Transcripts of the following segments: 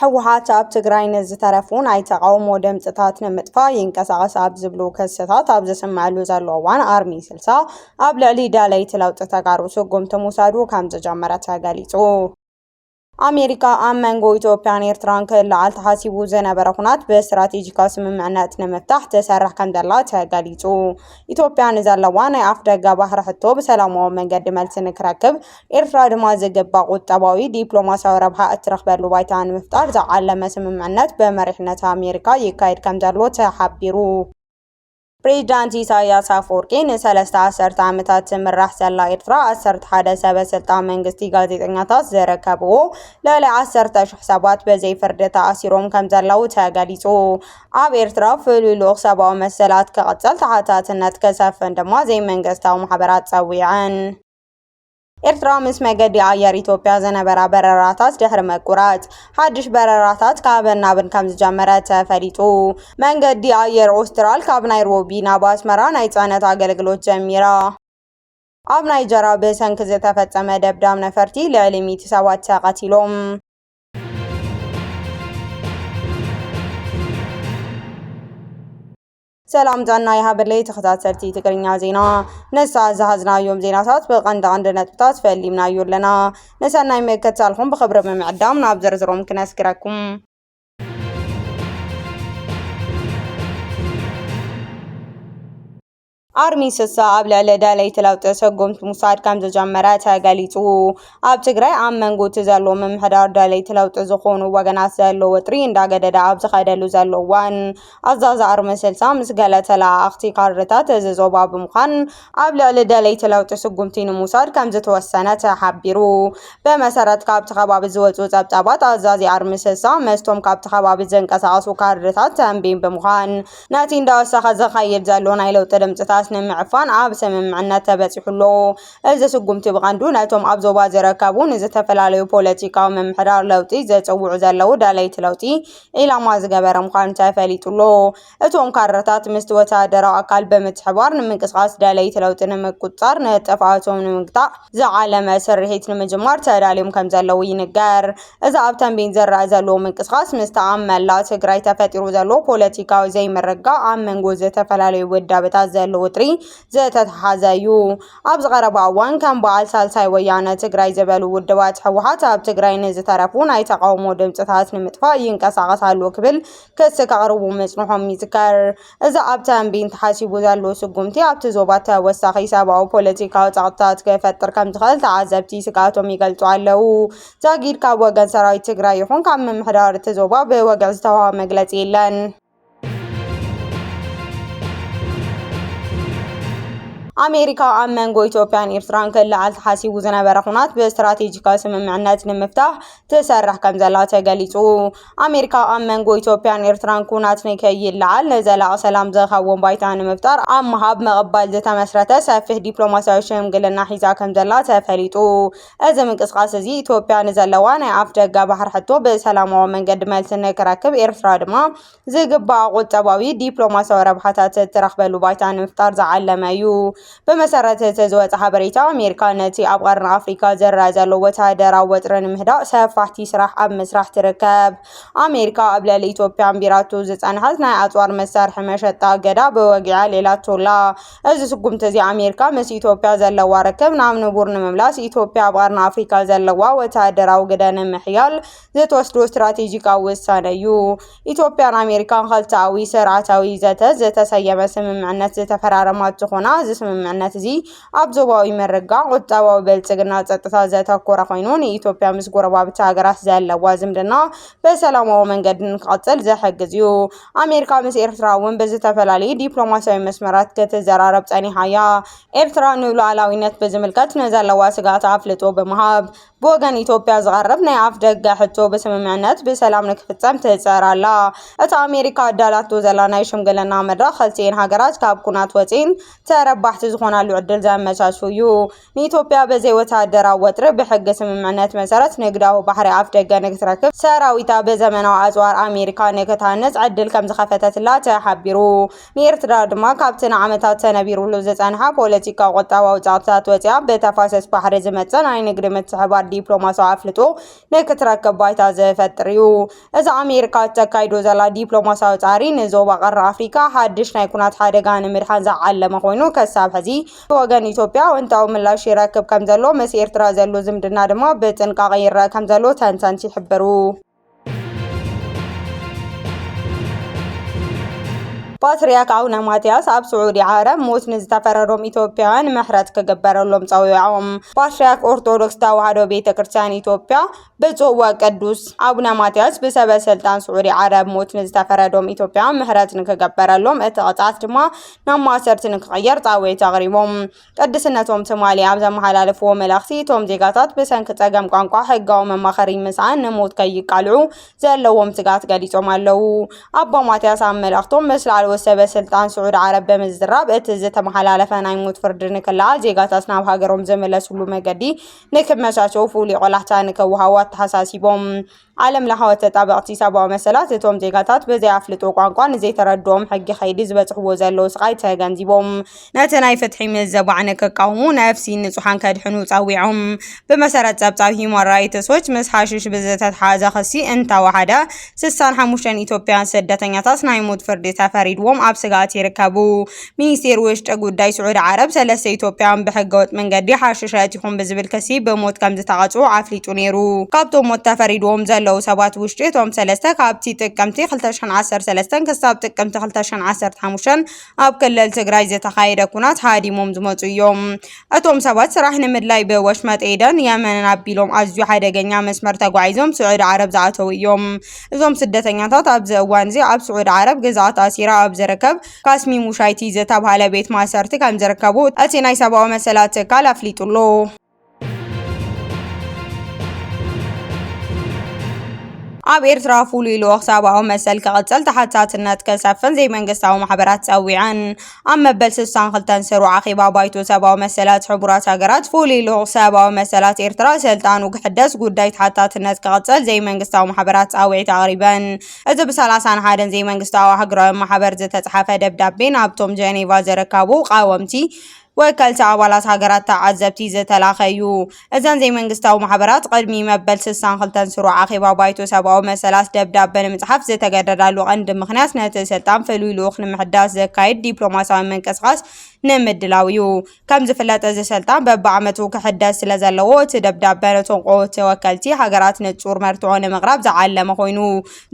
ሕወሓት ኣብ ትግራይ ንዝተረፉን ናይ ተቃውሞ ድምፅታት ንምጥፋእ ይንቀሳቐስ ኣብ ዝብሉ ክስታት ኣብ ዝስምዐሉ ዘሎ እዋን ኣርሚ 60 ኣብ ልዕሊ ዳለይቲ ለውጢ ተጋሩ ስጉምቲ ምውሳዱ ከም ዝጀመረ ተገሊጹ። ኣሜሪካ ኣብ መንጎ ኢትዮጵያን ኤርትራን ክለዓል ተሓሲቡ ዝነበረ ኩናት ብስትራቴጂካዊ ስምምዕነት ንምፍታሕ ትሰርሕ ከም ዘላ ተገሊጹ። ኢትዮጵያ ንዘለዋ ናይ ኣፍ ደገ ባሕሪ ሕቶ ብሰላማዊ መንገዲ መልሲ ንክረክብ ኤርትራ ድማ ዝግባእ ቁጠባዊ ዲፕሎማሲያዊ ረብሓ እትረክበሉ ባይታ ንምፍጣር ዝዓለመ ስምምዕነት በመሪሕነት ኣሜሪካ ይካየድ ከም ዘሎ ተሓቢሩ። ፕሬዚዳንት ኢሳያስ አፈወርቂ ንሰለስተ ዓሰርተ ዓመታት ትምራሕ ዘላ ኤርትራ 11 ሰበስልጣን መንግስቲ ጋዜጠኛታት ዝርከብዎ ልዕሊ 10,000 ሰባት በዘይ ፍርዲ ተኣሲሮም ከም ዘለው ተገሊጹ። ኣብ ኤርትራ ፍሉይ ልኡኽ ሰብኣዊ መሰላት ክቕፅል ተሓታትነት ክሰፍን ድማ ዘይመንግስታዊ ማሕበራት ፀዊዐን። ኤርትራ ምስ መገዲ ኣየር ኢትዮጵያ ዝነበራ በረራታት ድሕሪ መቁራጽ ሓድሽ በረራታት ካብን ናብን ከም ዝጀመረ ተፈሊጡ። መንገዲ ኣየር ኦስትራል ካብ ናይሮቢ ናብ ኣስመራ ናይ ጽዕነት ኣገልግሎት ጀሚራ። ኣብ ናይጀራ ብሰንኪ ዝተፈጸመ ደብዳብ ነፈርቲ ልዕሊ 100 ሰባት ተቐቲሎም። ሰላም ጫና ይሃብርለይ ተኸታተልቲ ትግርኛ ዜና ነሳት ዝሃዝናዮም ዜናታት ብቐንዲ ነጥብታት ፈሊምናዮ ኣለና። ንሰናይ ምክትታልኩም ብኽብሪ ብምዕዳም ናብ ዝርዝሮም ክነስግረኩም። ኣርሚ 60 ኣብ ልዕሊ ዳለይቲ ለውጢ ስጉምቲ ምውሳድ ከም ዝጀመረ ተገሊጹ። ኣብ ትግራይ ኣብ መንጎ እቲ ዘሎ ምምሕዳር ዳለይቲ ለውጢ ዝኾኑ ወገናት ዘሎ ወጥሪ እንዳገደደ ኣብ ዝኸደሉ ዘሎ እዋን ኣዛዚ ኣርሚ 60 ምስ ገለ ተላኣኽቲ ካድረታት እዚ ዞባ ብምዃን ኣብ ልዕሊ ዳለይቲ ለውጢ ስጉምቲ ንምውሳድ ከም ዝተወሰነ ተሓቢሩ። ብመሰረት ካብቲ ከባቢ ዝወፁ ጸብጻባት ኣዛዚ ኣርሚ 60 መስቶም ካብቲ ከባቢ ዝንቀሳቐሱ ካድረታት ተንቢን ብምዃን ነቲ እንዳወሰኸ ዝኸይድ ዘሎ ናይ ለውጢ ድምፅታት ንምዕፋን ኣብ ስምምዕነት ተበፂሑሎ። እዚ ስጉምቲ ብቐንዱ ነቶም ኣብ ዞባ ዝርከቡ ንዝተፈላለዩ ፖለቲካዊ ምምሕዳር ለውጢ ዘፅውዑ ዘለው ዳለይቲ ለውጢ ኢላማ ዝገበረ ምዃኑ ተፈሊጡሎ። እቶም ካድረታት ምስቲ ወተሃደራዊ ኣካል ብምትሕባር ንምንቅስቓስ ዳለይቲ ለውጢ ንምቁፅጻር ንጥፍኣቶም ንምግታእ ዝዓለመ ስርሒት ንምጅማር ተዳልዮም ከም ዘለው ይንገር። እዚ ኣብ ተንቤን ዝረአ ዘሎ ምንቅስቓስ ምስቲ ኣብ መላእ ትግራይ ተፈጢሩ ዘሎ ፖለቲካዊ ዘይምርግጋእ ኣብ መንጎ ዝተፈላለዩ ውዳበታት ዘሎ ወጥሪ ዘተተሓሓዘ እዩ። ኣብ ዝቐረበ እዋን ከም በዓል ሳልሳይ ወያነ ትግራይ ዝበሉ ውድባት ሕወሓት ኣብ ትግራይ ንዝተረፉ ናይ ተቃውሞ ድምፅታት ንምጥፋእ ይንቀሳቐሳሉ ክብል ክስ ከቕርቡ ምጽንሖም ይዝከር። እዚ ኣብ ተንቤን ተሓሲቡ ዘሎ ስጉምቲ ኣብቲ ዞባ ተወሳኺ ሰብኣዊ ፖለቲካዊ ጸቕጥታት ክፈጥር ከም ዝኽእል ተዓዘብቲ ስጋቶም ይገልጹ ኣለው። ዛጊድ ካብ ወገን ሰራዊት ትግራይ ይኹን ካብ ምምሕዳር እቲ ዞባ ብወግዕ ዝተዋሃበ መግለጺ የለን። ኣሜሪካ ኣብ መንጎ ኢትዮጵያን ኤርትራን ክለዓል ተሓሲቡ ዝነበረ ኩናት ብስትራቴጂካዊ ስምምዕነት ንምፍታሕ ትሰርሕ ከም ዘላ ተገሊጹ። ኣሜሪካ ኣብ መንጎ ኢትዮጵያን ኤርትራን ኩናት ንከይለዓል ንዘላቒ ሰላም ዝኸውን ባይታ ንምፍጣር ኣብ ምሃብ ምቕባል ዝተመስረተ ሰፊሕ ዲፕሎማሲያዊ ሽምግልና ሒዛ ከም ዘላ ተፈሊጡ። እዚ ምንቅስቓስ እዚ ኢትዮጵያ ንዘለዋ ናይ ኣፍ ደገ ባሕሪ ሕቶ ብሰላማዊ መንገዲ መልሲ ንክረክብ ኤርትራ ድማ ዝግባእ ቁጠባዊ ዲፕሎማሲያዊ ረብሓታት እትረክበሉ ባይታ ንምፍጣር ዝዓለመ እዩ። በመሰረተ ተዘወፀ ሓበሬታ ኣሜሪካ ነቲ ኣብ ቀርኒ ኣፍሪካ ዝረአ ዘሎ ወተሃደራዊ ወጥሪ ንምህዳእ ሰፋሕቲ ስራሕ ኣብ ምስራሕ ትርከብ። ኣሜሪካ ኣብ ልዕሊ ኢትዮጵያን ቢራቱ ዝጸንሐት ናይ ኣጽዋር መሳርሒ መሸጣ እገዳ ብወጊዓ ሌላቶላ። እዚ ስጉምቲ እዚ ኣሜሪካ ምስ ኢትዮጵያ ዘለዋ ርክብ ናብ ንቡር ንምምላስ ኢትዮጵያ ኣብ ቀርኒ ኣፍሪካ ዘለዋ ወተሃደራዊ ግደ ንምሕያል ዝተወስዶ ስትራቴጂካዊ ውሳነ እዩ። ኢትዮጵያን ኣሜሪካን ክልተኣዊ ስርዓታዊ ይዘት ዝተሰየመ ስምምዕነት ዝተፈራረማት ዝኾና እዚ ስምምዕነት እዚ ኣብ ዞባዊ ምርግጋእ ቁጠባዊ ብልጽግና ጸጥታ ዘተኮረ ኮይኑ ንኢትዮጵያ ምስ ጎረባብቲ ሃገራት ዘለዋ ዝምድና በሰላማዊ መንገዲ ንክቕጽል ዝሕግዝ እዩ። ኣሜሪካ ምስ ኤርትራ እውን ብዝተፈላለዩ ዲፕሎማሲያዊ መስመራት ክትዘራረብ ጸኒሓ እያ። ኤርትራ ንሉዓላዊነት ብዝምልከት ንዘለዋ ስጋት ኣፍልጦ ብምሃብ ብወገን ኢትዮጵያ ዝቐርብ ናይ ኣፍ ደገ ሕቶ ብስምምዕነት ብሰላም ንክፍጸም ትጽር ኣላ። እቲ ኣሜሪካ ኣዳላቶ ዘላ ናይ ሽምግልና መድረኽ ክልቲአን ሃገራት ካብ ኩናት ወፂን ተረባሕቲ ዝኾናሉ ዕድል ዘመቻቹ እዩ። ንኢትዮጵያ በዘይ ወተሃደራዊ ወጥሪ ብሕጊ ስምምዕነት መሰረት ንግዳዊ ባሕሪ ኣፍ ደገ ንክትረክብ ሰራዊታ ብዘመናዊ ኣጽዋር ኣሜሪካ ንክታነጽ ዕድል ከም ዝኸፈተትላ ተሓቢሩ። ንኤርትራ ድማ ካብቲ ንዓመታት ተነቢሩሉ ዝጸንሐ ፖለቲካዊ ቁጠባዊ ጸቕጥታት ወፂኣ ብተፋሰስ ባሕሪ ዝመጽእ ናይ ንግዲ ምትሕብባር ዲፕሎማሲያዊ ኣፍልጦ ንክትረክብ ባይታ ዝፈጥር እዩ። እዚ ኣሜሪካ ተካይዶ ዘላ ዲፕሎማሲያዊ ጻዕሪ ንዞባ ቀረብ ኣፍሪካ ሓድሽ ናይ ኩናት ሓደጋ ንምድሓን ዝዓለመ ኮይኑ ከሳብ ሕዚ ወገን ኢትዮጵያ ወንታዊ ምላሽ ይረክብ ከም ዘሎ ምስ ኤርትራ ዘሎ ዝምድና ድማ ብጥንቃቐ ይረአ ከም ዘሎ ተንተንቲ ይሕብሩ። ፓትርያርክ ኣቡነ ማትያስ ኣብ ስዑዲ ዓረብ ሞት ንዝተፈረዶም ኢትዮጵያውያን ምሕረት ክግበረሎም ፀዊዖም። ፓትርያርክ ኦርቶዶክስ ተዋህዶ ቤተክርስትያን ኢትዮጵያ ብፁዕ ወቅዱስ ኣቡነ ማትያስ ብሰበስልጣን ስዑዲ ዓረብ ሞት ንዝተፈረዶም ኢትዮጵያውያን ምሕረት ንክግበረሎም እቲ ቅፅዓት ድማ ናብ ማእሰርቲ ንክቅየር ፃዊዒት ኣቕሪቦም። ቅድስነቶም ትማሊ ኣብ ዘመሓላለፍዎ መልእኽቲ እቶም ዜጋታት ብሰንኪ ፀገም ቋንቋ ሕጋዊ መማኸሪ ምስኣን ንሞት ከይቃልዑ ዘለዎም ስጋት ገሊፆም ኣለው። ኣባ ማትያስ ኣብ መልእኽቶም ምስ ሰበስልጣን ስዑድ ዓረብ በምዝራብ እቲ ዝተመሓላለፈ ናይ ሞት ፍርዲ ንክለዓል ዜጋታት ናብ ሃገሮም ዝምለስሉ መገዲ ንክመቻቸው ፍሉይ ቆላሕታ ንክወሃቡ ተሓሳሲቦም። ዓለም ለኻወ ተጣበቕቲ ሰብኣዊ መሰላት እቶም ዜጋታት ብዘይኣፍልጦ ቋንቋ ንዘይተረድኦም ሕጊ ከይዲ ዝበፅሕዎ ዘለዉ ስቃይ ተገንዚቦም ነቲ ናይ ፍትሒ ምዝባዕ ንክቃወሙ ነፍሲ ንጹሓን ከድሕኑ ፀዊዖም። ብመሰረት ፀብጻብ ሂውማን ራይትስ ዎች ምስ ሓሽሽ ብዝተተሓዘ ክሲ እንተወሓደ 65 ኢትዮጵያውያን ስደተኛታት ናይ ሞት ፍርዲ ተፈሪድዎም ኣብ ስጋት ይርከቡ። ሚኒስቴር ውሽጢ ጉዳይ ስዑድ ዓረብ 3 ኢትዮጵያውያን ብሕገወጥ መንገዲ ሓሽሽ ኣቲኹም ብዝብል ክሲ ብሞት ከም ዝተቐፅዑ ኣፍሊጡ ነይሩ። ካብቶም ሞት ተፈሪድዎም ዘለው ሰባት ውሽጢ እቶም 3 ካብቲ ጥቅምቲ 2013 ክሳብ ጥቅምቲ 2015 ኣብ ክልል ትግራይ ዝተኻየደ ኩናት ሃዲሞም ዝመፁ እዮም። እቶም ሰባት ስራሕ ንምድላይ ብወሽመጥ ኤደን የመንን ኣቢሎም ኣዝዩ ሓደገኛ መስመር ተጓዒዞም ስዑድ ዓረብ ዝኣተው እዮም። እዞም ስደተኛታት ኣብዚ እዋን እዚ ኣብ ስዑድ ዓረብ ግዝኣት ኣሲራ ኣብ ዝርከብ ካስሚ ሙሻይቲ ዝተባሃለ ቤት ማእሰርቲ ከም ዝርከቡ እቲ ናይ ሰብኣዊ መሰላት ትካል ኣፍሊጡሎ። ኣብ ኤርትራ ፍሉይ ልኡኽ ሰብኣዊ መሰል ክቕፅል ተሓታትነት ከሰፍን ዘይመንግስታዊ ማሕበራት ፀዊዐን። ኣብ መበል 62 ስሩዕ ኣኼባ ባይቶ ሰብኣዊ መሰላት ሕቡራት ሃገራት ፍሉይ ልኡኽ ሰብኣዊ መሰላት ኤርትራ ስልጣኑ ክሕደስ ጉዳይ ተሓታትነት ክቕፅል ዘይመንግስታዊ ማሕበራት ፃዊዒት ኣቕሪበን። እዚ ብ31 ዘይመንግስታዊ ሃገራዊ ማሕበር ዝተፅሓፈ ደብዳቤ ናብቶም ጀኔቫ ዝርከቡ ቃወምቲ ወከልቲ ኣባላት ሃገራት ተዓዘብቲ ዝተላኸዩ። እዘን ዘይመንግስታዊ ማሕበራት ቅድሚ መበል 62 ስሩዕ ኣኼባ ባይቶ ሰብኣዊ መሰላት ደብዳቤ ንምፅሓፍ ዝተገደዳሉ ቀንዲ ምክንያት ነቲ ስልጣን ፍሉይ ልኡኽ ንምሕዳስ ዘካይድ ዲፕሎማሲያዊ ምንቅስቃስ ንምድላው እዩ። ከም ዝፍለጥ እዚ ስልጣን በቢዓመቱ ክሕደስ ስለ ዘለዎ እቲ ደብዳቤ ነቶም ቀወቲ ወከልቲ ሃገራት ንጹር መርትዖ ንምቕራብ ዝዓለመ ኮይኑ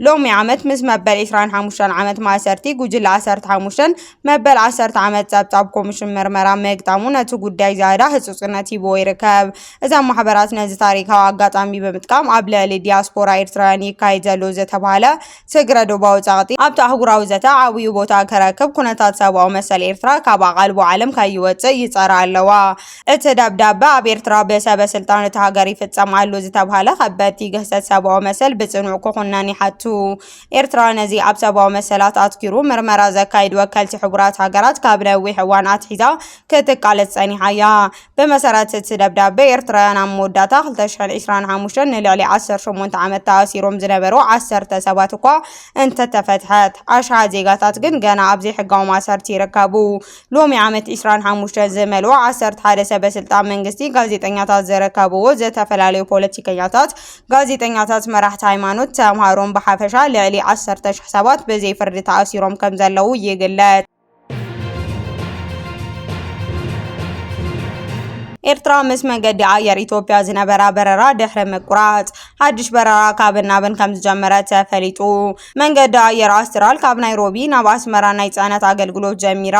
ሎሚ ዓመት ምስ መበል 25 ዓመት ማእሰርቲ ጉጅለ 15 መበል 10 ዓመት ፀብጻብ ኮሚሽን ምርመራ መግጣሙ ነቲ ጉዳይ ዛዳ ህጹጽነት ሂቦ ይርከብ። እዞም ማሕበራት ነዚ ታሪካዊ ኣጋጣሚ ብምጥቃም ኣብ ልዕሊ ዲያስፖራ ኤርትራውያን ይካየድ ዘሎ ዝተባሃለ ትግረ ዶባዊ ጸቕጢ ኣብቲ ኣህጉራዊ ዘተ ዓብዪ ቦታ ክረክብ ኩነታት ሰብኣዊ መሰል ኤርትራ ካብ ኣቓልቦ ዓለም ከይወፅእ ይጸራ ኣለዋ። እቲ ደብዳቤ ኣብ ኤርትራ ብሰበስልጣን እቲ ሃገር ይፍጸም ኣሎ ዝተባሃለ ከበድቲ ገህሰት ሰብኣዊ መሰል ብጽኑዕ ክኹነን ይሓቱ። ኤርትራ ነዚ ኣብ ሰብኣዊ መሰላት ኣትኪሩ ምርመራ ዘካይድ ወከልቲ ሕቡራት ሃገራት ካብ ነዊሕ እዋን ኣትሒዛ ክትቃለስ ጸኒሓ እያ። ብመሰረት እቲ ደብዳቤ ኤርትራውያን ኣብ መወዳእታ 2025 ንልዕሊ 18 ዓመት ተኣሲሮም ዝነበሩ 10 ሰባት እኳ እንተተፈትሐት ኣሽሓት ዜጋታት ግን ገና ኣብ ዘይሕጋዊ ማእሰርቲ ይርከቡ። ሎሚ ዓመት 25 ዝመልኡ 11 ሰበስልጣን መንግስቲ ጋዜጠኛታት ዝርከብዎ ዝተፈላለዩ ፖለቲከኛታት ጋዜጠኛታት መራሕቲ ሃይማኖት ተምሃሮን ብሓፈሻ ልዕሊ 10,000 ሰባት ብዘይ ፍርዲ ተኣሲሮም ከም ዘለዉ ይግለጽ። ኤርትራ ምስ መንገዲ ኣየር ኢትዮጵያ ዝነበራ በረራ ድሕሪ ምቁራጽ ሓድሽ በረራ ካብን ናብን ከም ዝጀመረ ተፈሊጡ። መንገዲ ኣየር ኣስትራል ካብ ናይሮቢ ናብ ኣስመራ ናይ ጽዕነት ኣገልግሎት ጀሚራ።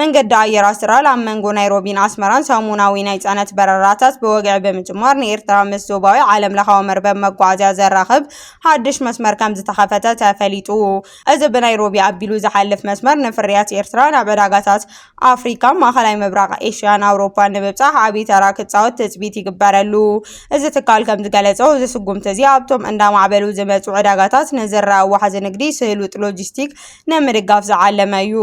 መንገዲ ኣየር ኣስትራል ኣብ መንጎ ናይሮቢን ኣስመራን ሰሙናዊ ናይ ጽዕነት በረራታት ብወግዒ ብምጅማር ንኤርትራ ምስ ዞባዊ ዓለም ለኻዊ መርበብ መጓዓዝያ ዘራኽብ ሓድሽ መስመር ከም ዝተኸፈተ ተፈሊጡ። እዚ ብናይሮቢ ኣቢሉ ዝሓልፍ መስመር ንፍርያት ኤርትራ ናብ ዕዳጋታት ኣፍሪካ፣ ማእኸላይ ምብራቕ ኤሽያን ኣውሮፓን ንምብጻሕ ዓብዪ ተራ ክጻወት ትጽቢት ይግበረሉ። እዚ ትካል ከም ዝገለጸው እዚ ስጉምቲ እዚ ኣብቶም እንዳማዕበሉ ዝመጹ ዕዳጋታት ንዝረአ ዋሕዚ ንግዲ ስህሉጥ ሎጂስቲክ ንምድጋፍ ዝዓለመ እዩ።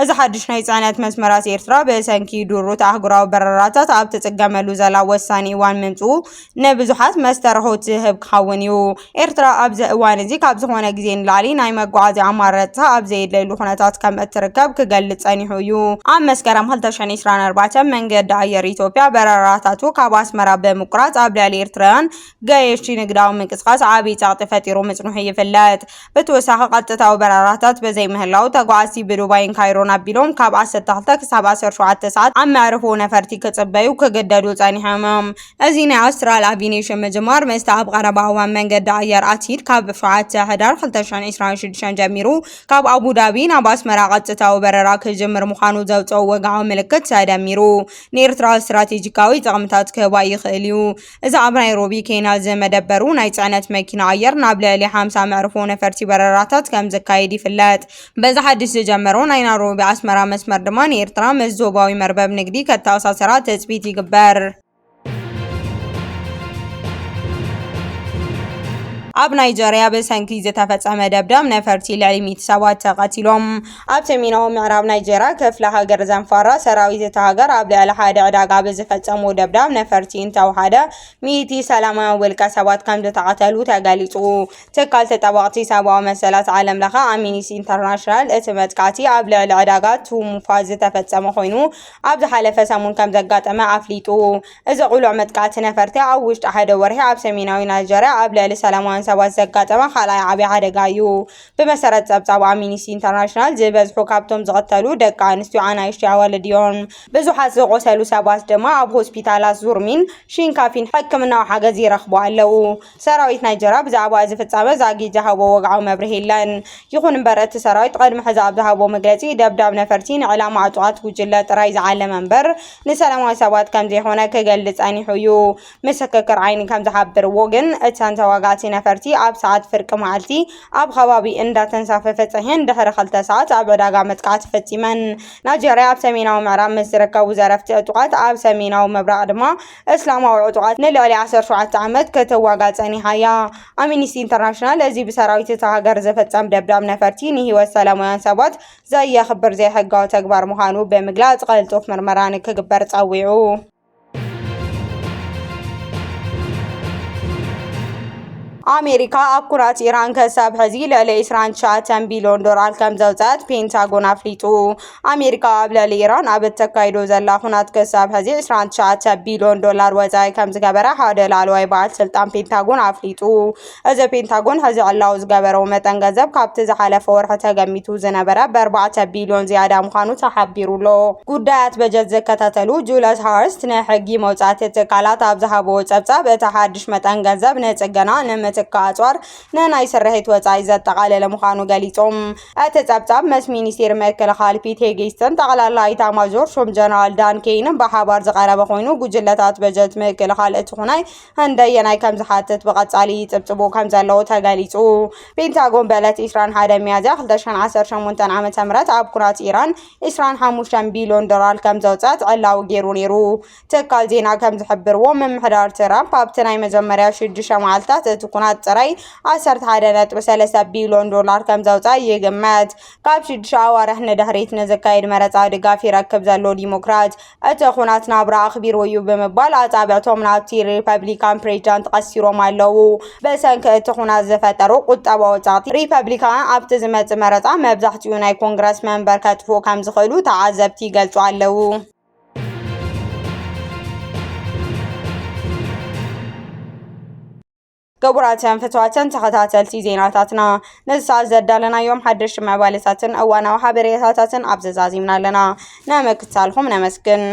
እዚ ሓድሽ ናይ ጽዕነት መስመራት ኤርትራ ብሰንኪ ድሩት ኣህጉራዊ በረራታት ኣብ ትጽገመሉ ዘላ ወሳኒ እዋን ምምጽኡ ንብዙሓት መስተርሖት ዝህብ ክኸውን እዩ። ኤርትራ ኣብዚ እዋን እዚ ካብ ዝኾነ ግዜ ንላዕሊ ናይ መጓዓዝያ ኣማራጺታ ኣብ ዘየድለየሉ ኩነታት ከም እትርከብ ክገልጽ ጸኒሑ እዩ። ኣብ መስከረም 2024 መንገዲ ኣየር ኢትዮጵያ በረራታቱ ካብ ኣስመራ ብምቁራጽ ኣብ ልዕሊ ኤርትራውያን ገየሽቲ ንግዳዊ ምንቅስቓስ ዓብዪ ጸቕጢ ፈጢሩ ምጽንሑ ይፍለጥ። ብተወሳኺ ቀጥታዊ በረራታት በዘይምህላው ተጓዓዝቲ ብዱባይን ካይሮን ኣቢሎም ካብ 12 ክሳብ 17 ሰዓት ኣብ መዕርፎ ነፈርቲ ክጽበዩ ክግደዱ ጸኒሖም። እዚ ናይ ኣውስትራል ኣቪዬሽን ምጅማር ምስቲ ኣብ ቀረባ እዋን መንገዲ ኣየር ኣትሂድ ካብ 7 ሕዳር 2026 ጀሚሩ ካብ ኣቡዳቢ ናብ ኣስመራ ቀጥታዊ በረራ ክጅምር ምዃኑ ዘውፅኦ ወግዓዊ ምልክት ተደሚሩ ንኤርትራ ስትራቴጂካዊ ጥቕምታት ክህባ ይኽእል እዩ። እዚ ኣብ ናይሮቢ ኬንያ ዝመደበሩ ናይ ጽዕነት መኪና ኣየር ናብ ልዕሊ 50 መዕርፎ ነፈርቲ በረራታት ከም ዝካየድ ይፍለጥ። በዚ ሓድሽ ዝጀመሮ ናይ ናይሮቢ ኣስመራ መስመር ድማ ንኤርትራ ምስ ዞባዊ መርበብ ንግዲ ከተኣሳሰራ ተፅቢት ይግበር። ኣብ ናይጀርያ ብሰንኪ ዝተፈጸመ ደብዳብ ነፈርቲ ልዕሊ 100 ሰባት ተቐቲሎም። ኣብ ሰሜናዊ ምዕራብ ናይጀርያ ክፍለ ሃገር ዘንፋራ ሰራዊት እታ ሃገር ኣብ ልዕሊ ሓደ ዕዳጋ ብዝፈጸሙ ደብዳብ ነፈርቲ እንተወሓደ 100 ሰላማዊ ውልቀ ሰባት ከም ዝተቐተሉ ተገሊጹ። ትካል ተጠባቕቲ ሰብኣዊ መሰላት ዓለም ለኸ ኣምነስቲ ኢንተርናሽናል እቲ መጥቃዕቲ ኣብ ልዕሊ ዕዳጋ ቱሙፋ ዝተፈጸመ ኮይኑ ኣብ ዝሓለፈ ሰሙን ከም ዘጋጠመ ኣፍሊጡ። እዚ ቁሉዕ መጥቃዕቲ ነፈርቲ ኣብ ውሽጢ ሓደ ወርሒ ኣብ ሰሜናዊ ናይጀርያ ኣብ ልዕሊ ሰላማውያን ሰባት ዘጋጠመ ካልኣይ ዓብዪ ሓደጋ እዩ። ብመሰረት ጸብጻብ ኣምነስቲ ኢንተርናሽናል ዝበዝሑ ካብቶም ዝቐተሉ ደቂ ኣንስትዮ ኣናእሽቲ ኣዋልድ እዮም። ብዙሓት ዝቆሰሉ ሰባት ድማ ኣብ ሆስፒታላት ዙርሚን ሽንካፊን ሕክምናዊ ሓገዝ ይረኽቡ ኣለው። ሰራዊት ናይጀርያ ብዛዕባ እዚ ፍጻመ ዛጊድ ዝሃቦ ወግዓዊ መብርሂ የለን። ይኹን እምበር እቲ ሰራዊት ቅድሚ ሕዚ ኣብ ዝሃቦ መግለጺ ደብዳብ ነፈርቲ ንዕላማ ዕጡቓት ጉጅለ ጥራይ ዝዓለመ እምበር ንሰላማዊ ሰባት ከም ዘይኾነ ክገልጽ ጸኒሑ እዩ። ምስክር ዓይኒ ከም ዝሓብርዎ ግን እተን ተዋጋእቲ ነፈርቲ ኣብ ሰዓት ፍርቂ መዓልቲ ኣብ ከባቢ እንዳተንሳፈፈ ጽሂን ድሕሪ 2 ሰዓት ኣብ ዕዳጋ መጥቃዕቲ ፈጺመን። ናይጀርያ ኣብ ሰሜናዊ ምዕራብ ምስ ዝርከቡ ዘረፍቲ ዕጡቓት ኣብ ሰሜናዊ ምብራቕ ድማ እስላማዊ ዕጡቓት ንልዕሊ 17 ዓመት ክትዋጋእ ጸኒሓ እያ። ኣምነስቲ ኢንተርናሽናል እዚ ብሰራዊት እታ ሃገር ዝፍጸም ደብዳብ ነፈርቲ ንሂወት ሰላማውያን ሰባት ዘየኽብር ዘይሕጋዊ ተግባር ምዃኑ ብምግላጽ ቅልጡፍ ምርመራ ንክግበር ጸዊዑ። ኣሜሪካ ኣብ ኩናት ኢራን ክሳብ ሕዚ ልዕሊ 29 ቢልዮን ዶላር ከም ዘውፅአት ፔንታጎን ኣፍሊጡ። ኣሜሪካ ኣብ ልዕሊ ኢራን ኣብ እተካይዶ ዘላ ኩናት ክሳብ ሕዚ 29 ቢልዮን ዶላር ወጻኢ ከም ዝገበረ ሓደ ላዕለዋይ በዓል ስልጣን ፔንታጎን ኣፍሊጡ። እዚ ፔንታጎን ሕዚ ዕላው ዝገበረው መጠን ገንዘብ ካብቲ ዝሓለፈ ወርሒ ተገሚቱ ዝነበረ ብ4 ቢልዮን ዝያዳ ምዃኑ ተሓቢሩሎ። ጉዳያት በጀት ዝከታተሉ ጁልስ ሃርስት ንሕጊ መውጻእቲ ትካላት ኣብ ዝሃበዎ ጸብጻብ እቲ ሓድሽ መጠን ገንዘብ ንጽገና ትካጽዋር ንናይ ስርሒት ወጻኢ ዘጠቓለለ ምዃኑ ገሊጾም። እቲ ጸብጻብ ምስ ሚኒስቴር ምክልኻል ፒት ሄግሴትን ጠቕላላ ኢታማዦር ሹም ጀነራል ዳን ኬይንን ብሓባር ዝቐረበ ኮይኑ ጉጅለታት በጀት ምክልኻል እቲ ኩናይ እንደየናይ ከም ዝሓትት ብቐጻሊ ይጽብጽቡ ከም ዘለዉ ተገሊጹ። ፔንታጎን በለት 21 ሚያዝያ 2018 ዓ.ም ኣብ ኩናት ኢራን 25 ቢልዮን ዶላር ከም ዘውፅአት ዕላው ገይሩ ነይሩ። ትካል ዜና ከም ዝሕብርዎ ምምሕዳር ትራምፕ ኣብቲ ናይ መጀመርያ 6 መዓልትታት እቲ ኩናት ጥራይ 11.3 ቢልዮን ዶላር ከም ዘውፅአ ይግመት። ካብ 6 ኣዋርሕ ንድሕሪት ንዝካየድ መረፃ ድጋፍ ይረክብ ዘሎ ዲሞክራት እቲ ኩናት ናብራ ኣኽቢርዎ እዩ ብምባል ኣጻብዕቶም ናብቲ ሪፐብሊካን ፕሬዚዳንት ቀሲሮም ኣለው። ብሰንኪ እቲ ኩናት ዝፈጠሩ ቁጠባዊ ጸቕጢ ሪፐብሊካን ኣብቲ ዝመጽእ መረፃ መብዛሕትኡ ናይ ኮንግረስ መንበር ከጥፍኡ ከም ዝኽእሉ ተዓዘብቲ ይገልጹ ኣለው። ክቡራትን ፍትዋትን ተኸታተልቲ ዜናታትና ንሳት ዘዳለናዮም ሓደሽቲ መባለታትን እዋናዊ ሓበሬታታትን ኣብ ዘዛዚምና ኣለና። ነመክትሳልኩም ነመስግን።